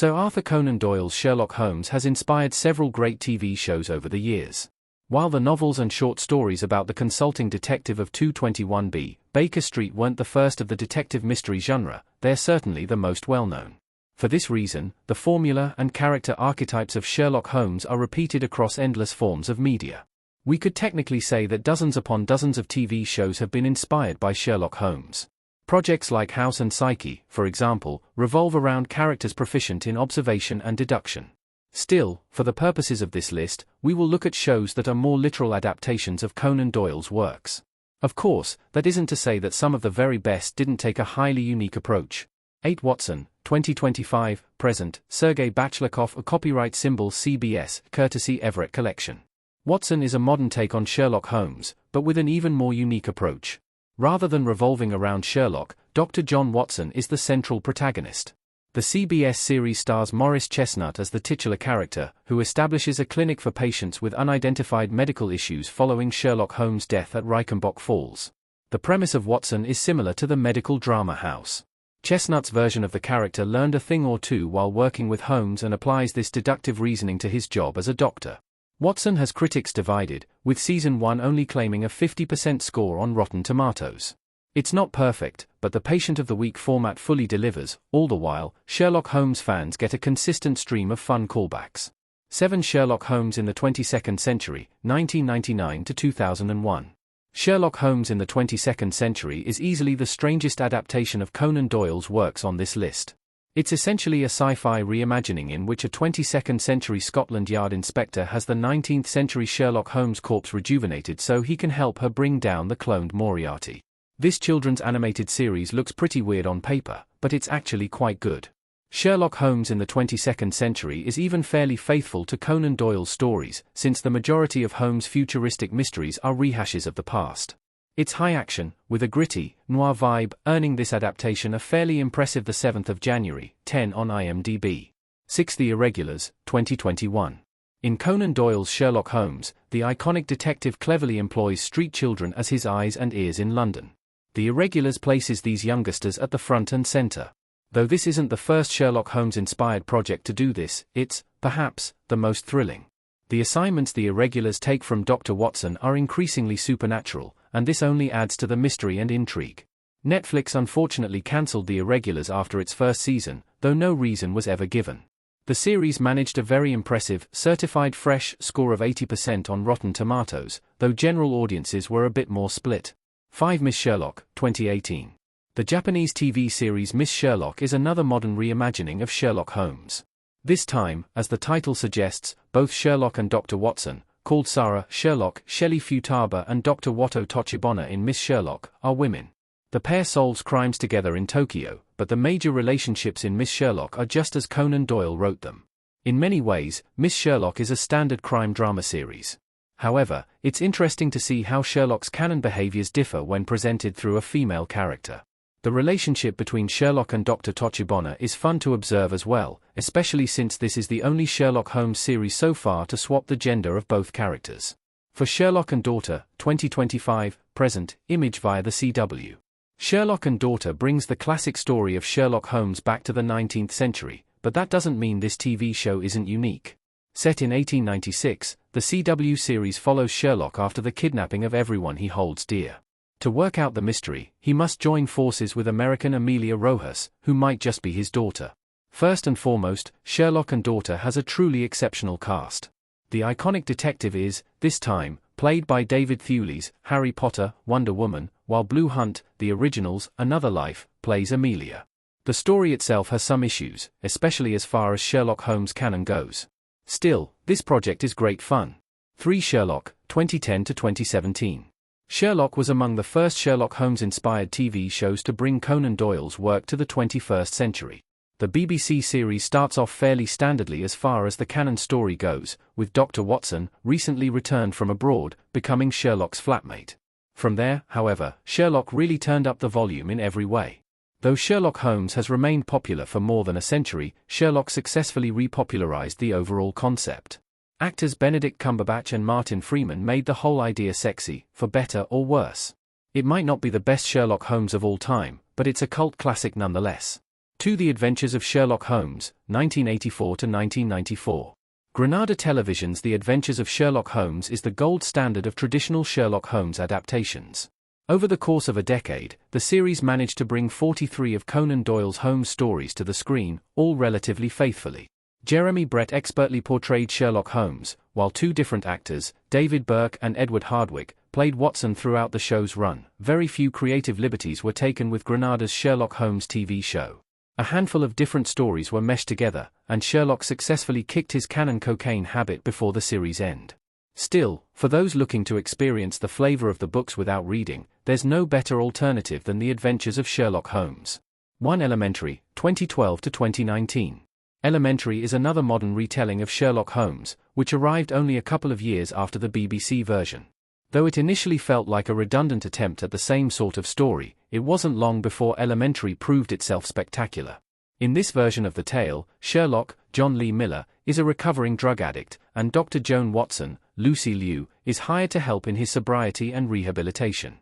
Sir Arthur Conan Doyle's Sherlock Holmes has inspired several great TV shows over the years. While the novels and short stories about the consulting detective of 221B, Baker Street weren't the first of the detective mystery genre, they're certainly the most well-known. For this reason, the formula and character archetypes of Sherlock Holmes are repeated across endless forms of media. We could technically say that dozens upon dozens of TV shows have been inspired by Sherlock Holmes. Projects like House and Psyche, for example, revolve around characters proficient in observation and deduction. Still, for the purposes of this list, we will look at shows that are more literal adaptations of Conan Doyle's works. Of course, that isn't to say that some of the very best didn't take a highly unique approach. 8 Watson, 2025, present, Sergei Bachlakov, a copyright symbol CBS, courtesy Everett Collection. Watson is a modern take on Sherlock Holmes, but with an even more unique approach. Rather than revolving around Sherlock, Dr. John Watson is the central protagonist. The CBS series stars Morris Chestnut as the titular character, who establishes a clinic for patients with unidentified medical issues following Sherlock Holmes' death at Reichenbach Falls. The premise of Watson is similar to the medical drama House. Chestnut's version of the character learned a thing or two while working with Holmes and applies this deductive reasoning to his job as a doctor. Watson has critics divided, with Season 1 only claiming a 50% score on Rotten Tomatoes. It's not perfect, but the Patient of the Week format fully delivers. All the while, Sherlock Holmes fans get a consistent stream of fun callbacks. 7 Sherlock Holmes in the 22nd Century, 1999 to 2001. Sherlock Holmes in the 22nd Century is easily the strangest adaptation of Conan Doyle's works on this list. It's essentially a sci-fi reimagining in which a 22nd century Scotland Yard inspector has the 19th century Sherlock Holmes corpse rejuvenated so he can help her bring down the cloned Moriarty. This children's animated series looks pretty weird on paper, but it's actually quite good. Sherlock Holmes in the 22nd Century is even fairly faithful to Conan Doyle's stories, since the majority of Holmes' futuristic mysteries are rehashes of the past. It's high action, with a gritty, noir vibe, earning this adaptation a fairly impressive 7 January, 10 on IMDb. 6 The Irregulars, 2021. In Conan Doyle's Sherlock Holmes, the iconic detective cleverly employs street children as his eyes and ears in London. The Irregulars places these youngsters at the front and center. Though this isn't the first Sherlock Holmes-inspired project to do this, it's, perhaps, the most thrilling. The assignments the Irregulars take from Dr. Watson are increasingly supernatural, and this only adds to the mystery and intrigue. Netflix unfortunately cancelled The Irregulars after its first season, though no reason was ever given. The series managed a very impressive, certified fresh score of 80% on Rotten Tomatoes, though general audiences were a bit more split. 5 Miss Sherlock, 2018. The Japanese TV series Miss Sherlock is another modern reimagining of Sherlock Holmes. This time, as the title suggests, both Sherlock and Dr. Watson, called Sarah Sherlock, Shelley Futaba and Dr. Watto Tochibana in Miss Sherlock, are women. The pair solves crimes together in Tokyo, but the major relationships in Miss Sherlock are just as Conan Doyle wrote them. In many ways, Miss Sherlock is a standard crime drama series. However, it's interesting to see how Sherlock's canon behaviors differ when presented through a female character. The relationship between Sherlock and Dr. Tochibana is fun to observe as well, especially since this is the only Sherlock Holmes series so far to swap the gender of both characters. For Sherlock and Daughter, 2025, present, image via the CW. Sherlock and Daughter brings the classic story of Sherlock Holmes back to the 19th century, but that doesn't mean this TV show isn't unique. Set in 1896, the CW series follows Sherlock after the kidnapping of everyone he holds dear. To work out the mystery, he must join forces with American Amelia Rojas, who might just be his daughter. First and foremost, Sherlock and Daughter has a truly exceptional cast. The iconic detective is, this time, played by David Thewlis, Harry Potter, Wonder Woman, while Blue Hunt, the originals, Another Life, plays Amelia. The story itself has some issues, especially as far as Sherlock Holmes canon goes. Still, this project is great fun. 3 Sherlock, 2010 to 2017. Sherlock was among the first Sherlock Holmes-inspired TV shows to bring Conan Doyle's work to the 21st century. The BBC series starts off fairly standardly as far as the canon story goes, with Dr. Watson, recently returned from abroad, becoming Sherlock's flatmate. From there, however, Sherlock really turned up the volume in every way. Though Sherlock Holmes has remained popular for more than a century, Sherlock successfully repopularized the overall concept. Actors Benedict Cumberbatch and Martin Freeman made the whole idea sexy, for better or worse. It might not be the best Sherlock Holmes of all time, but it's a cult classic nonetheless. 2. The Adventures of Sherlock Holmes, 1984 to 1994. Granada Television's The Adventures of Sherlock Holmes is the gold standard of traditional Sherlock Holmes adaptations. Over the course of a decade, the series managed to bring 43 of Conan Doyle's Holmes stories to the screen, all relatively faithfully. Jeremy Brett expertly portrayed Sherlock Holmes, while two different actors, David Burke and Edward Hardwicke, played Watson throughout the show's run. Very few creative liberties were taken with Granada's Sherlock Holmes TV show. A handful of different stories were meshed together, and Sherlock successfully kicked his canon cocaine habit before the series' end. Still, for those looking to experience the flavor of the books without reading, there's no better alternative than The Adventures of Sherlock Holmes. 1. Elementary, 2012 to 2019. Elementary is another modern retelling of Sherlock Holmes, which arrived only a couple of years after the BBC version. Though it initially felt like a redundant attempt at the same sort of story, it wasn't long before Elementary proved itself spectacular. In this version of the tale, Sherlock, John Lee Miller, is a recovering drug addict, and Dr. Joan Watson, Lucy Liu, is hired to help in his sobriety and rehabilitation.